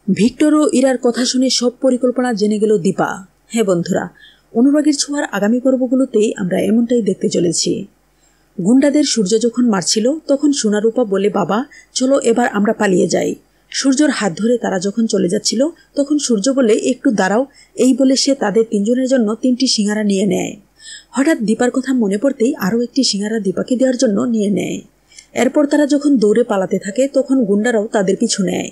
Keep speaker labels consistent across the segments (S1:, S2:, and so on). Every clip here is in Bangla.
S1: ভিক্টর ও ইরার কথা শুনে সব পরিকল্পনা জেনে গেল দীপা। হ্যাঁ বন্ধুরা, অনুরাগের ছোঁয়ার আগামী পর্বগুলোতেই আমরা এমনটাই দেখতে চলেছি। গুন্ডাদের সূর্য যখন মারছিল তখন সোনারূপা বলে, বাবা চলো এবার আমরা পালিয়ে যাই। সূর্যর হাত ধরে তারা যখন চলে যাচ্ছিল তখন সূর্য বলে, একটু দাঁড়াও। এই বলে সে তাদের তিনজনের জন্য 3টি সিঙ্গারা নিয়ে নেয়। হঠাৎ দীপার কথা মনে পড়তেই আরও একটি সিঙ্গারা দীপাকে দেওয়ার জন্য নিয়ে নেয়। এরপর তারা যখন দৌড়ে পালাতে থাকে তখন গুন্ডারাও তাদের পিছু নেয়।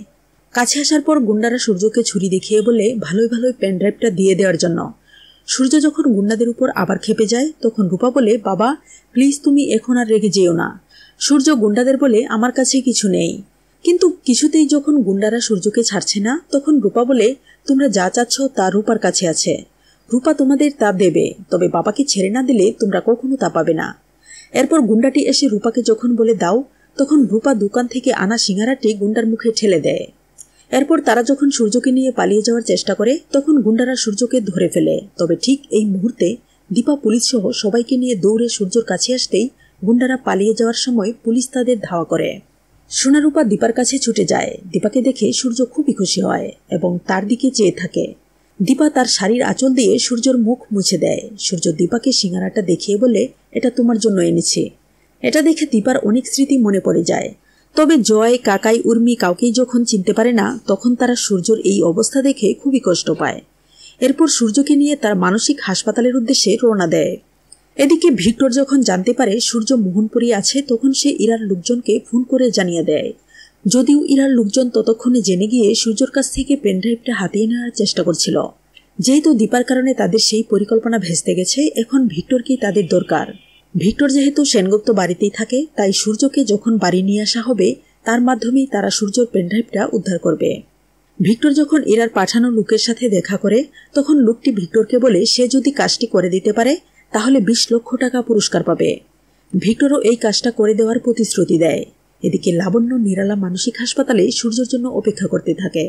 S1: কাছে আসার পর গুন্ডারা সূর্যকে ছুরি দেখিয়ে বলে ভালোই ভালোই পেনড্রাইভটা দিয়ে দেওয়ার জন্য। সূর্য যখন গুন্ডাদের উপর আবার খেপে যায় তখন রূপা বলে, বাবা প্লিজ তুমি এখন আর রেগে যেও না। সূর্য গুন্ডাদের বলে, আমার কাছে কিছু নেই। কিন্তু কিছুতেই যখন গুন্ডারা সূর্যকে ছাড়ছে না তখন রূপা বলে, তোমরা যা চাচ্ছ তা রূপার কাছে আছে। রূপা তোমাদের তা দেবে, তবে বাবাকে ছেড়ে না দিলে তোমরা কখনো তা পাবে না। এরপর গুন্ডাটি এসে রূপাকে যখন বলে দাও তখন রূপা দোকান থেকে আনা সিঙ্গারাটি গুন্ডার মুখে ঠেলে দেয়। এরপর তারা যখন সূর্যকে নিয়ে পালিয়ে যাওয়ার চেষ্টা করে তখন গুন্ডারা সূর্যকে ধরে ফেলে। তবে ঠিক এই মুহূর্তে দীপা পুলিশ সহ সবাইকে নিয়ে দৌড়ে সূর্যর কাছে আসতেই গুন্ডারা পালিয়ে যাওয়ার সময় পুলিশ তাদের ধাওয়া করে। সোনারূপা দীপার কাছে ছুটে যায়। দীপাকে দেখে সূর্য খুবই খুশি হয় এবং তার দিকে চেয়ে থাকে। দীপা তার শাড়ির আঁচল দিয়ে সূর্যর মুখ মুছে দেয়। সূর্য দীপাকে সিঙ্গারাটা দেখিয়ে বলে, এটা তোমার জন্য এনেছি। এটা দেখে দীপার অনেক স্মৃতি মনে পড়ে যায়। তবে জয়, কাকাই, উর্মি কাউকেই যখন চিনতে পারে না তখন তারা সূর্যর এই অবস্থা দেখে খুবই কষ্ট পায়। এরপর সূর্যকে নিয়ে তার মানসিক হাসপাতালের উদ্দেশ্যে রওনা দেয়। এদিকে ভিক্টর যখন জানতে পারে সূর্য মোহনপুরে আছে তখন সে ইরার লোকজনকে ফোন করে জানিয়ে দেয়। যদিও ইরার লোকজন ততক্ষণে জেনে গিয়ে সূর্যর কাছ থেকে পেনড্রাইভটা হাতিয়ে নেওয়ার চেষ্টা করছিল। যেহেতু দীপার কারণে তাদের সেই পরিকল্পনা ভেস্তে গেছে, এখন ভিক্টরকেই তাদের দরকার। ভিক্টর যেহেতু সেনগুপ্ত বাড়িতেই থাকে তাই সূর্যকে যখন বাড়ি নিয়ে আসা হবে তার মাধ্যমেই তারা সূর্যর পেনড্রাইভটা উদ্ধার করবে। ভিক্টর যখন ইরার পাঠানো লোকের সাথে দেখা করে তখন লোকটি ভিক্টরকে বলে সে যদি কাজটি করে দিতে পারে তাহলে 20 লক্ষ টাকা পুরস্কার পাবে। ভিক্টরও এই কাজটা করে দেওয়ার প্রতিশ্রুতি দেয়। এদিকে লাবণ্য নিরালা মানসিক হাসপাতালে সূর্যের জন্য অপেক্ষা করতে থাকে।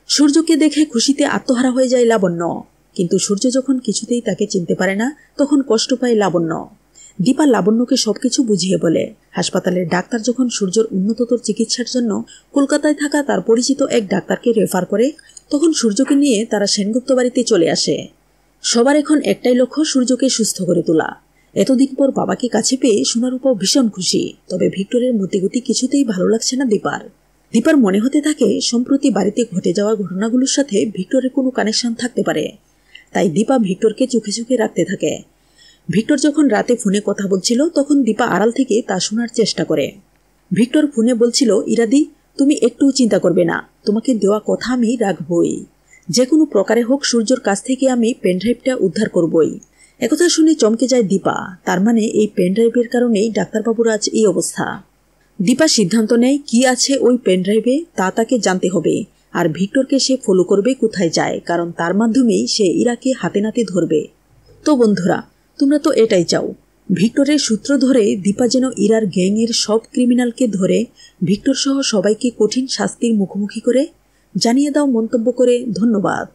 S1: সূর্যকে দেখে খুশিতে আত্মহারা হয়ে যায় লাবণ্য। কিন্তু সূর্য যখন কিছুতেই তাকে চিনতে পারে না তখন কষ্ট পায় লাবণ্য। দীপা লাবণ্যকে সবকিছু বুঝিয়ে বলে। হাসপাতালের ডাক্তার যখন সূর্যর উন্নততর চিকিৎসার জন্য কলকাতায় থাকা তার পরিচিত এক ডাক্তারকে রেফার করে তখন সূর্যকে নিয়ে তারা সেনগুপ্ত বাড়িতে চলে আসে। সবার এখন একটাই লক্ষ্য, সূর্যকে সুস্থ করে তোলা। এতদিন পর বাবাকে কাছে পেয়ে সোনারূপাও ভীষণ খুশি। তবে ভিক্টরের মতিগতি কিছুতেই ভালো লাগছে না দীপার মনে হতে থাকে সম্প্রতি বাড়িতে ঘটে যাওয়া ঘটনাগুলোর সাথে ভিক্টরের কোনো কানেকশন থাকতে পারে। তাই দীপা ভিক্টরকে চোখে চোখে রাখতে থাকে। ভিক্টর যখন রাতে ফোনে কথা বলছিল তখন দীপা আড়াল থেকে তা শোনার চেষ্টা করে। ভিক্টর ফোনে বলছিল, ইরাদি তুমি একটুও চিন্তা করবে না, তোমাকে দেওয়া কথা আমি রাখবই। যে কোনো প্রকারে হোক সূর্যর কাছ থেকে আমি পেনড্রাইভটা উদ্ধার করবই। একথা শুনে চমকে যায় দীপা। তার মানে এই পেনড্রাইভের কারণেই ডাক্তারবাবুর আজ এই অবস্থা। দীপা সিদ্ধান্ত নেয় কি আছে ওই পেনড্রাইভে তা তাকে জানতে হবে। আর ভিক্টরকে সে ফলো করবে কোথায় যায়, কারণ তার মাধ্যমেই সে ইরাকে হাতে নাতে ধরবে। তো বন্ধুরা, তোমরা তো এটাই চাও। ভিক্টরের সূত্র ধরে দীপা যেন ইরার গ্যাংয়ের সব ক্রিমিনালকে ধরে ভিক্টর সহ সবাইকে কঠিন শাস্তির মুখোমুখি করে। জানিয়ে দাও মন্তব্য করে। ধন্যবাদ।